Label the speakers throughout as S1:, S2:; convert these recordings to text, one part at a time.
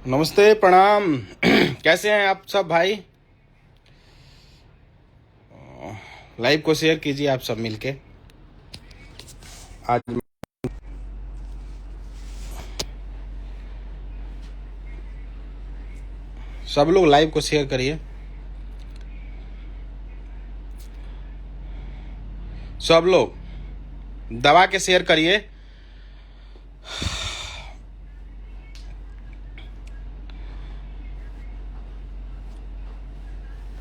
S1: नमस्ते, प्रणाम। कैसे हैं आप सब भाई? लाइव को शेयर कीजिए आप सब मिलके। आज सब लोग लाइव को शेयर करिए। सब लोग दबा के शेयर करिए।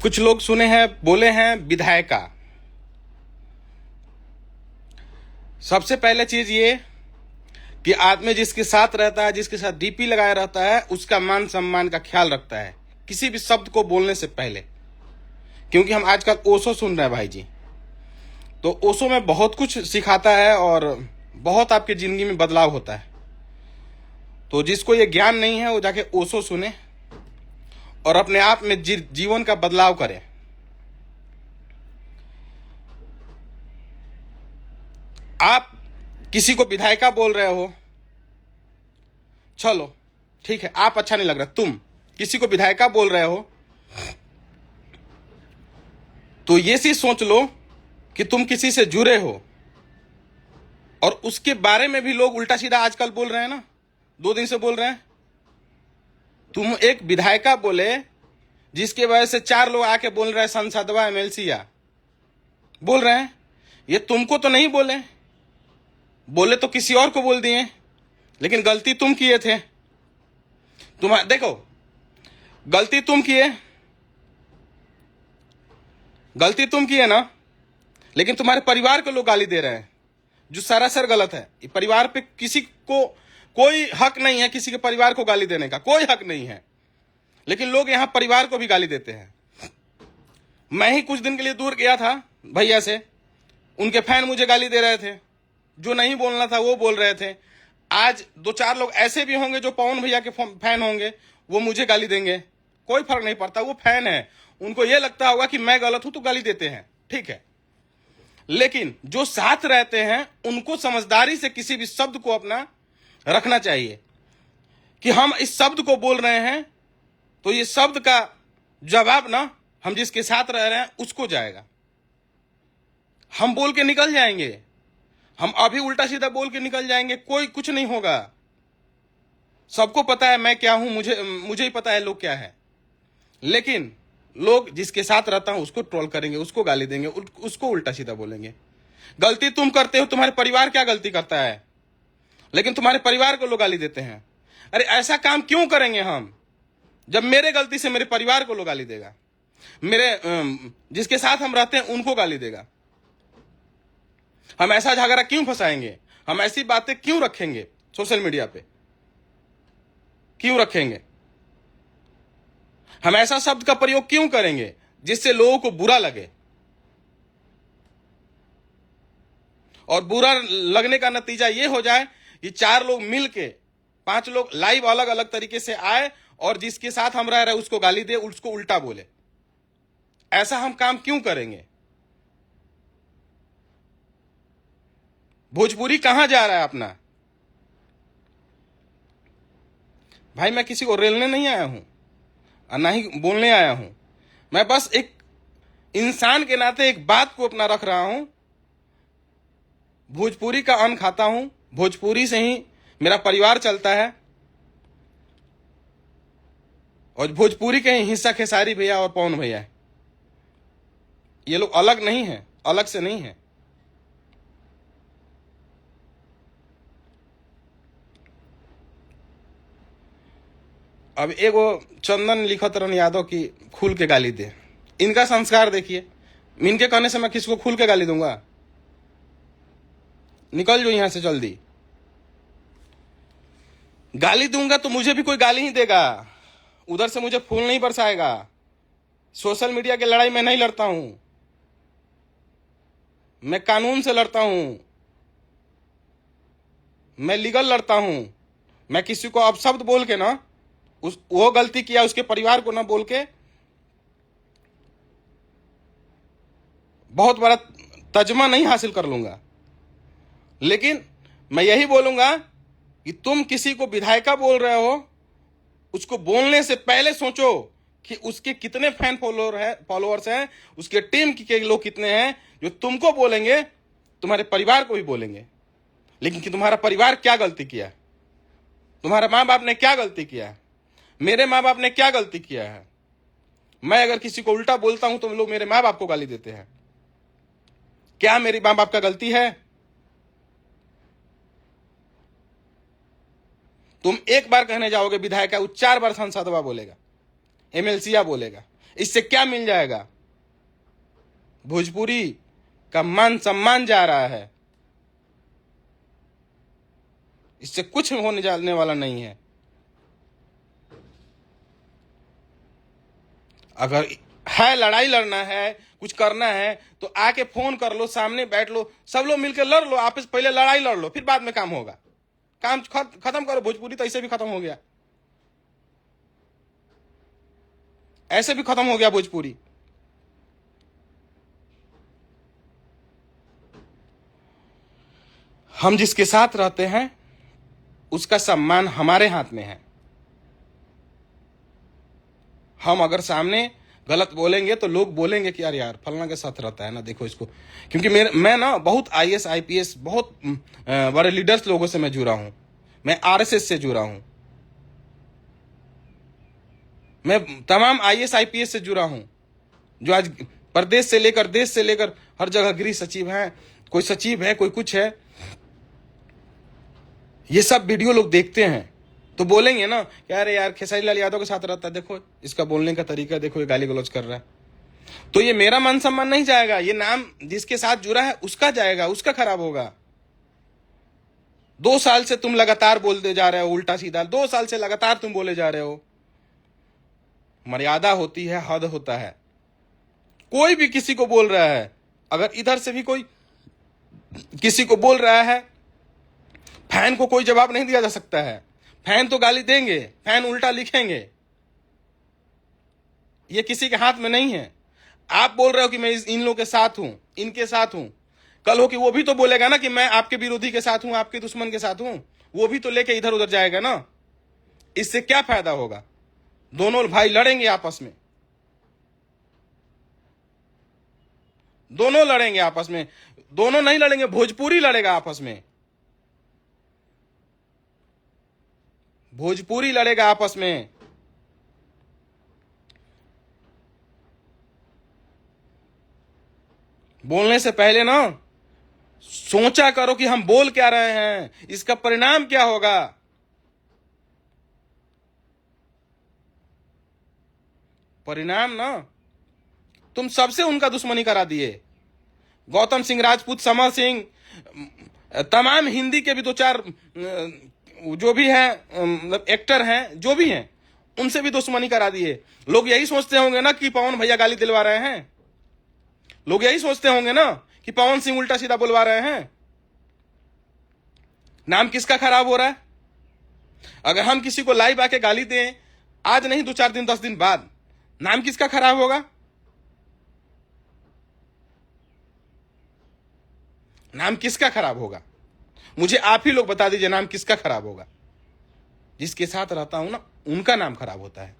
S1: कुछ लोग सुने हैं, बोले हैं विधायका। सबसे पहले चीज ये कि आदमी जिसके साथ रहता है, जिसके साथ डीपी लगाया रहता है, उसका मान सम्मान का ख्याल रखता है किसी भी शब्द को बोलने से पहले। क्योंकि हम आजकल ओशो सुन रहे हैं भाई जी, तो ओशो में बहुत कुछ सिखाता है और बहुत आपकी जिंदगी में बदलाव होता है। तो जिसको ये ज्ञान नहीं है वो जाके ओशो सुने और अपने आप में जीवन का बदलाव करे। आप किसी को विधायका बोल रहे हो, चलो ठीक है, आप अच्छा नहीं लग रहा। तुम किसी को विधायका बोल रहे हो तो ये चीज सोच लो कि तुम किसी से जुड़े हो। और उसके बारे में भी लोग उल्टा सीधा आजकल बोल रहे हैं ना, 2 दिन से बोल रहे हैं। तुम एक विधायका बोले जिसके वजह से 4 लोग आके बोल रहे हैं संसदवा एमएलसीया बोल रहे हैं। ये तुमको तो नहीं बोले, बोले तो किसी और को बोल दिए, लेकिन गलती तुम किए थे। देखो, गलती तुम किए ना, लेकिन तुम्हारे परिवार को लोग गाली दे रहे हैं, जो सरासर गलत है। ये परिवार पे किसी को कोई हक नहीं है, किसी के परिवार को गाली देने का कोई हक नहीं है, लेकिन लोग यहां परिवार को भी गाली देते हैं। मैं ही कुछ दिन के लिए दूर गया था भैया से, उनके फैन मुझे गाली दे रहे थे, जो नहीं बोलना था वो बोल रहे थे। आज 2-4 लोग ऐसे भी होंगे जो पवन भैया के फैन होंगे, वो मुझे गाली देंगे, कोई फर्क नहीं पड़ता, वो फैन है। उनको ये लगता होगा कि मैं गलत हूं तो गाली देते हैं, ठीक है। लेकिन जो साथ रहते हैं उनको समझदारी से किसी भी शब्द को अपना रखना चाहिए कि हम इस शब्द को बोल रहे हैं तो ये शब्द का जवाब ना हम जिसके साथ रह रहे हैं उसको जाएगा। हम बोल के निकल जाएंगे, हम अभी उल्टा सीधा बोल के निकल जाएंगे, कोई कुछ नहीं होगा। सबको पता है मैं क्या हूं, मुझे ही पता है लोग क्या है। लेकिन लोग जिसके साथ रहता हूं उसको ट्रोल करेंगे, उसको गाली देंगे, उसको उल्टा सीधा बोलेंगे। गलती तुम करते हो, तुम्हारे परिवार क्या गलती करता है, लेकिन तुम्हारे परिवार को लोग गाली देते हैं। अरे ऐसा काम क्यों करेंगे हम, जब मेरे गलती से मेरे परिवार को लोग गाली देगा, मेरे जिसके साथ हम रहते हैं उनको गाली देगा। हम ऐसा झगड़ा क्यों फंसाएंगे, हम ऐसी बातें क्यों रखेंगे सोशल मीडिया पे, क्यों रखेंगे? हम ऐसा शब्द का प्रयोग क्यों करेंगे जिससे लोगों को बुरा लगे? और बुरा लगने का नतीजा ये हो जाए कि 4 लोग मिलके 5 लोग लाइव अलग अलग तरीके से आए और जिसके साथ हम रह रहे उसको गाली दे, उसको उल्टा बोले। ऐसा हम काम क्यों करेंगे? भोजपुरी कहां जा रहा है अपना? भाई मैं किसी को रेलने नहीं आया हूं और ना ही बोलने आया हूं। मैं बस एक इंसान के नाते एक बात को अपना रख रहा हूं। भोजपुरी का अन्न खाता हूं, भोजपुरी से ही मेरा परिवार चलता है और भोजपुरी के ही हिस्सा खेसारी भैया और पवन भैया है। ये लोग अलग नहीं है, अलग से नहीं है। अब एगो चंदन लिखत रहन यादव की खुल के गाली दे। इनका संस्कार देखिए, इनके कहने से मैं किसको खुल के गाली दूंगा? निकल जो यहां से जल्दी। गाली दूंगा तो मुझे भी कोई गाली ही देगा, उधर से मुझे फूल नहीं बरसाएगा। सोशल मीडिया की लड़ाई मैं नहीं लड़ता हूं, मैं कानून से लड़ता हूं, मैं लीगल लड़ता हूं। मैं किसी को अपशब्द बोल के ना, वो गलती किया उसके परिवार को ना बोल के बहुत बड़ा तजमा नहीं हासिल कर लूंगा। लेकिन मैं यही बोलूंगा कि तुम किसी को विधायका बोल रहे हो उसको बोलने से पहले सोचो कि उसके कितने फॉलोअर्स हैं, उसके टीम के लोग कितने हैं जो तुमको बोलेंगे, तुम्हारे परिवार को भी बोलेंगे। लेकिन कि तुम्हारा परिवार क्या गलती किया है, तुम्हारे माँ बाप ने क्या गलती किया है, मेरे माँ बाप ने क्या गलती किया है। मैं अगर किसी को उल्टा बोलता हूं तो लोग मेरे माँ बाप को गाली देते हैं। क्या मेरी माँ बाप का गलती है? तुम एक बार कहने जाओगे विधायक, वो 4 बार सांसदवा बोलेगा, एमएलसीया बोलेगा। इससे क्या मिल जाएगा? भोजपुरी का मान सम्मान जा रहा है, इससे कुछ होने जाने वाला नहीं है। अगर है लड़ाई लड़ना है, कुछ करना है, तो आके फोन कर लो, सामने बैठ लो, सब लोग मिलकर लड़ लो आपस। पहले लड़ाई लड़ लो, फिर बाद में काम होगा। काम खत्म करो। भोजपुरी तो ऐसे भी खत्म हो गया, ऐसे भी खत्म हो गया भोजपुरी। हम जिसके साथ रहते हैं उसका सम्मान हमारे हाथ में है। हम अगर सामने गलत बोलेंगे तो लोग बोलेंगे कि यार फलना के साथ रहता है ना, देखो इसको। क्योंकि मैं ना बहुत आईएएस आईपीएस बहुत बड़े लीडर्स लोगों से मैं जुड़ा हूं, मैं आरएसएस से जुड़ा हूं, मैं तमाम आईएएस आईपीएस से जुड़ा हूं, जो आज प्रदेश से लेकर देश से लेकर हर जगह गृह सचिव हैं, कोई सचिव है, कोई कुछ है। ये सब वीडियो लोग देखते हैं तो बोलेंगे ना कि अरे यार खेसारी लाल यादव के साथ रहता है, देखो इसका बोलने का तरीका, देखो ये गाली गलौज कर रहा है। तो ये मेरा मान सम्मान नहीं जाएगा, ये नाम जिसके साथ जुड़ा है उसका जाएगा, उसका खराब होगा। 2 साल से तुम लगातार बोलते जा रहे हो उल्टा सीधा, 2 साल से लगातार तुम बोले जा रहे हो। मर्यादा होती है, हद होता है। कोई भी किसी को बोल रहा है, अगर इधर से भी कोई किसी को बोल रहा है, फैन को कोई जवाब नहीं दिया जा सकता है। फैन तो गाली देंगे, फैन उल्टा लिखेंगे, ये किसी के हाथ में नहीं है। आप बोल रहे हो कि मैं इन लोगों के साथ हूं, इनके साथ हूं, कल हो कि वो भी तो बोलेगा ना कि मैं आपके विरोधी के साथ हूं, आपके दुश्मन के साथ हूं, वो भी तो लेके इधर उधर जाएगा ना। इससे क्या फायदा होगा? दोनों भाई लड़ेंगे आपस में, दोनों लड़ेंगे आपस में। दोनों नहीं लड़ेंगे, भोजपुरी लड़ेगा आपस में, भोजपुरी लड़ेगा आपस में। बोलने से पहले ना सोचा करो कि हम बोल क्या रहे हैं, इसका परिणाम क्या होगा। परिणाम ना तुम सबसे उनका दुश्मनी करा दिए। गौतम सिंह राजपूत, समर सिंह, तमाम हिंदी के भी 2-4 जो भी हैं, मतलब एक्टर हैं, जो भी हैं, उनसे भी दुश्मनी करा दिए। लोग यही सोचते होंगे ना कि पवन भैया गाली दिलवा रहे हैं, लोग यही सोचते होंगे ना कि पवन सिंह उल्टा सीधा बुलवा रहे हैं। नाम किसका खराब हो रहा है? अगर हम किसी को लाइव आके गाली दें, आज नहीं 2-4 दिन 10 दिन बाद, नाम किसका खराब होगा? नाम किसका खराब होगा? मुझे आप ही लोग बता दीजिए, नाम किसका खराब होगा? जिसके साथ रहता हूं ना, उनका नाम खराब होता है,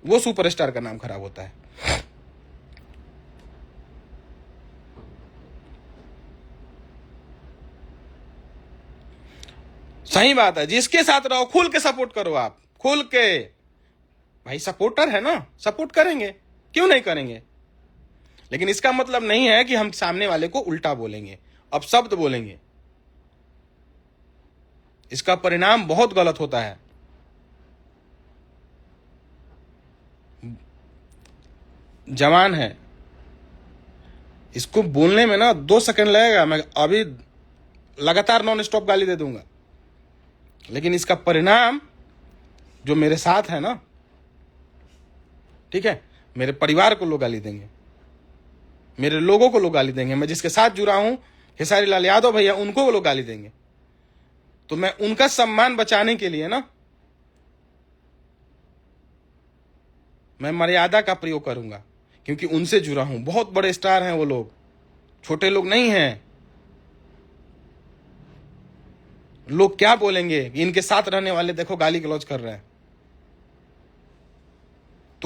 S1: वो सुपरस्टार का नाम खराब होता है। सही बात है, जिसके साथ रहो खुल के सपोर्ट करो, आप खुल के। भाई सपोर्टर है ना, सपोर्ट करेंगे, क्यों नहीं करेंगे। लेकिन इसका मतलब नहीं है कि हम सामने वाले को उल्टा बोलेंगे, अपशब्द बोलेंगे। इसका परिणाम बहुत गलत होता है। जवान है, इसको बोलने में ना 2 सेकंड लगेगा, मैं अभी लगातार नॉन स्टॉप गाली दे दूंगा, लेकिन इसका परिणाम जो मेरे साथ है ना, ठीक है, मेरे परिवार को लोग गाली देंगे, मेरे लोगों को लोग गाली देंगे। मैं जिसके साथ जुड़ा हूं, खेसारी लाल यादव भैया, उनको वो लोग गाली देंगे। तो मैं उनका सम्मान बचाने के लिए ना, मैं मर्यादा का प्रयोग करूंगा, क्योंकि उनसे जुड़ा हूं। बहुत बड़े स्टार हैं वो लोग, छोटे लोग नहीं हैं। लोग क्या बोलेंगे कि इनके साथ रहने वाले देखो गाली गलौज कर रहे हैं।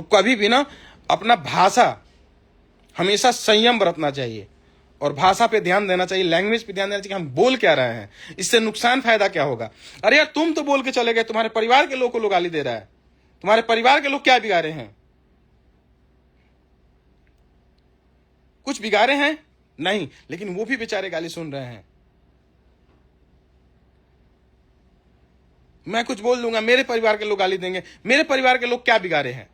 S1: तो कभी भी ना अपना भाषा हमेशा संयम बरतना चाहिए और भाषा पे ध्यान देना चाहिए, लैंग्वेज पे ध्यान देना चाहिए कि हम बोल क्या रहे हैं, इससे नुकसान फायदा क्या होगा। अरे यार तुम तो बोल के चले गए, तुम्हारे परिवार के लोग को लोग गाली दे रहा है, तुम्हारे परिवार के लोग क्या बिगाड़े हैं? कुछ बिगाड़े हैं? नहीं, लेकिन वो भी बेचारे गाली सुन रहे हैं। मैं कुछ बोल दूंगा, मेरे परिवार के लोग गाली देंगे। मेरे परिवार के लोग क्या बिगाड़े हैं?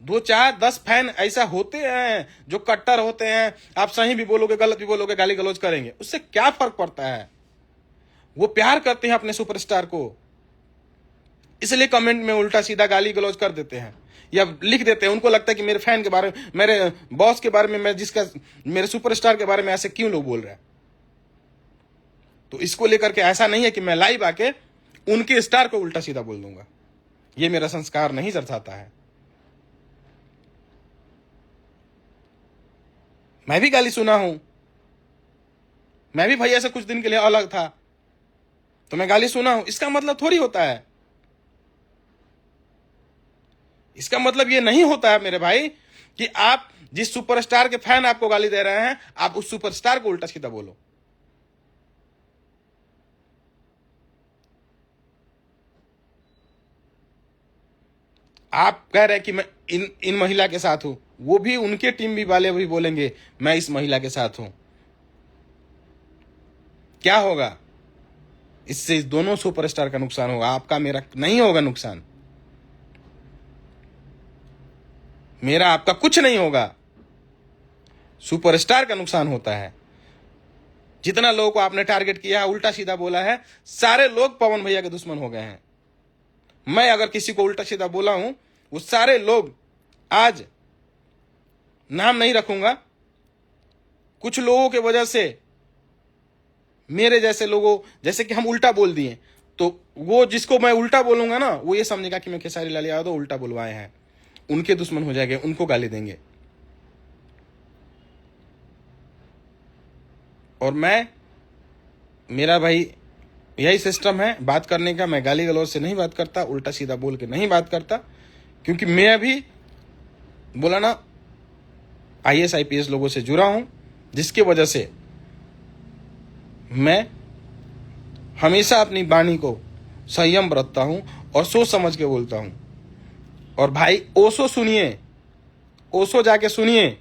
S1: 2 4 10 फैन ऐसा होते हैं जो कट्टर होते हैं, आप सही भी बोलोगे गलत भी बोलोगे गाली गलौज करेंगे, उससे क्या फर्क पड़ता है? वो प्यार करते हैं अपने सुपरस्टार को, इसलिए कमेंट में उल्टा सीधा गाली गलौज कर देते हैं या लिख देते हैं। उनको लगता है कि मेरे फैन के बारे में, मेरे बॉस के बारे में, मैं जिसका मेरे सुपरस्टार के बारे में ऐसे क्यों लोग बोल रहे हैं। तो इसको लेकर के ऐसा नहीं है कि मैं लाइव आके उनके स्टार को उल्टा सीधा बोल दूंगा, ये मेरा संस्कार नहीं दर्शाता है। मैं भी गाली सुना हूं, मैं भी भैया से कुछ दिन के लिए अलग था तो मैं गाली सुना हूं। इसका मतलब थोड़ी होता है, इसका मतलब ये नहीं होता है मेरे भाई कि आप जिस सुपरस्टार के फैन आपको गाली दे रहे हैं आप उस सुपरस्टार को उल्टा सीधा बोलो। आप कह रहे हैं कि मैं इन महिला के साथ हूं, वो भी उनके टीम भी वाले भी बोलेंगे मैं इस महिला के साथ हूं। क्या होगा इससे? इस दोनों सुपरस्टार का नुकसान होगा, आपका मेरा नहीं होगा नुकसान। मेरा आपका कुछ नहीं होगा, सुपरस्टार का नुकसान होता है। जितना लोगों को आपने टारगेट किया है, उल्टा सीधा बोला है, सारे लोग पवन भैया के दुश्मन हो गए हैं। मैं अगर किसी को उल्टा सीधा बोला हूं, वो सारे लोग, आज नाम नहीं रखूंगा, कुछ लोगों के वजह से, मेरे जैसे लोगों, जैसे कि हम उल्टा बोल दिए तो वो जिसको मैं उल्टा बोलूंगा ना वो ये समझेगा कि मैं खेसारी लाल यादव उल्टा बुलवाए हैं, उनके दुश्मन हो जाएंगे, उनको गाली देंगे। और मेरा भाई यही सिस्टम है बात करने का। मैं गाली गलौज से नहीं बात करता, उल्टा सीधा बोल के नहीं बात करता, क्योंकि मैं भी बोला ना IAS IPS लोगों से जुड़ा हूं, जिसकी वजह से मैं हमेशा अपनी वाणी को संयम बरतता हूं और सोच समझ के बोलता हूं। और भाई ओशो सुनिए, ओशो जाके सुनिए।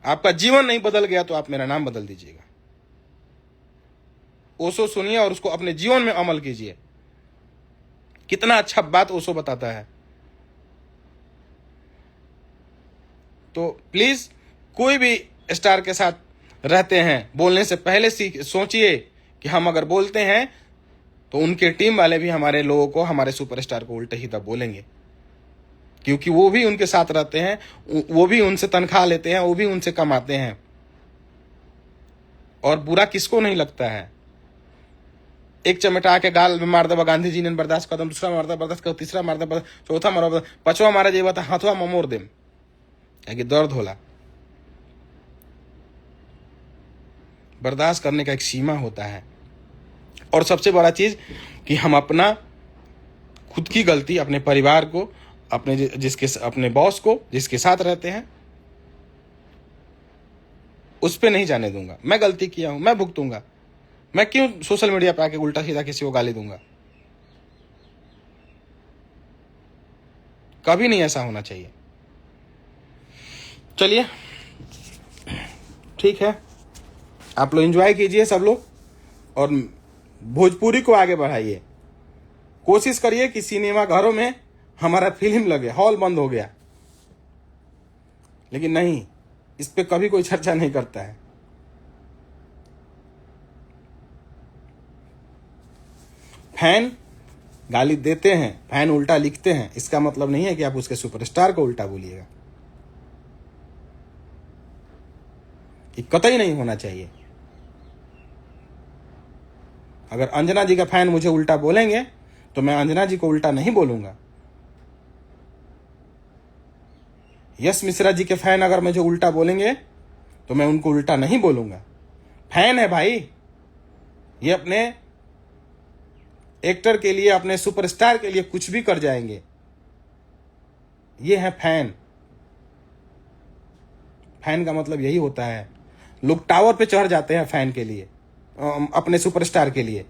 S1: आपका जीवन नहीं बदल गया तो आप मेरा नाम बदल दीजिएगा। ओशो सुनिए और उसको अपने जीवन में अमल कीजिए। कितना अच्छा बात ओशो बताता है। तो प्लीज कोई भी स्टार के साथ रहते हैं, बोलने से पहले सोचिए कि हम अगर बोलते हैं तो उनके टीम वाले भी हमारे लोगों को, हमारे सुपरस्टार को उल्टे ही तब बोलेंगे, क्योंकि वो भी उनके साथ रहते हैं, वो भी उनसे तनख्वाह लेते हैं, वो भी उनसे कमाते हैं। और बुरा किसको नहीं लगता है? एक चमेटा के गाल में मार दबा गांधी जी ने बर्दाश्त कदम, दूसरा मारता बर्दाश्त कर, तीसरा मारता, चौथा मारा, पांचवा मारा जेबा था हाथवा ममोर देम, दर्द होला। बर्दाश्त करने का एक सीमा होता है। और सबसे बड़ा चीज कि हम अपना खुद की गलती, अपने परिवार को, अपने बॉस को जिसके साथ रहते हैं, उस पे नहीं जाने दूंगा। मैं गलती किया हूं, मैं भुगतूंगा। मैं क्यों सोशल मीडिया पे आके उल्टा सीधा किसी को गाली दूंगा? कभी नहीं ऐसा होना चाहिए। चलिए ठीक है, आप लोग एंजॉय कीजिए सब लोग, और भोजपुरी को आगे बढ़ाइए। कोशिश करिए कि सिनेमा घरों में हमारा फिल्म लगे। हॉल बंद हो गया, लेकिन नहीं, इस पे कभी कोई चर्चा नहीं करता है। फैन गाली देते हैं, फैन उल्टा लिखते हैं, इसका मतलब नहीं है कि आप उसके सुपरस्टार को उल्टा बोलिएगा। ये कतई नहीं होना चाहिए। अगर अंजना जी का फैन मुझे उल्टा बोलेंगे तो मैं अंजना जी को उल्टा नहीं बोलूंगा। यश मिश्रा जी के फैन अगर मुझे उल्टा बोलेंगे तो मैं उनको उल्टा नहीं बोलूंगा। फैन है भाई, ये अपने एक्टर के लिए, अपने सुपरस्टार के लिए कुछ भी कर जाएंगे। ये है फैन। फैन का मतलब यही होता है। लोग टावर पे चढ़ जाते हैं फैन के लिए, अपने सुपरस्टार के लिए।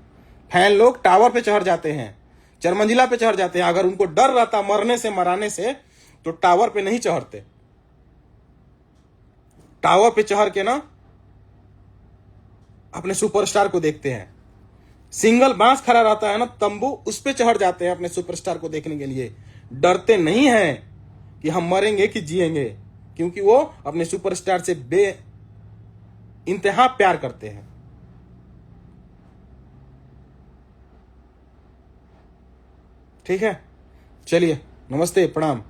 S1: फैन लोग टावर पे चढ़ जाते हैं, चरमंजिला पे चढ़ जाते हैं। अगर उनको डर रहता मरने से, मराने से, तो टावर पे नहीं चढ़ते। टावर पे चढ़ के ना अपने सुपरस्टार को देखते हैं। सिंगल बांस खड़ा रहता है ना तंबू, उस पे चढ़ जाते हैं अपने सुपरस्टार को देखने के लिए। डरते नहीं हैं कि हम मरेंगे कि जिएंगे, क्योंकि वो अपने सुपरस्टार से बे इंतहा प्यार करते हैं। ठीक है, चलिए, नमस्ते, प्रणाम।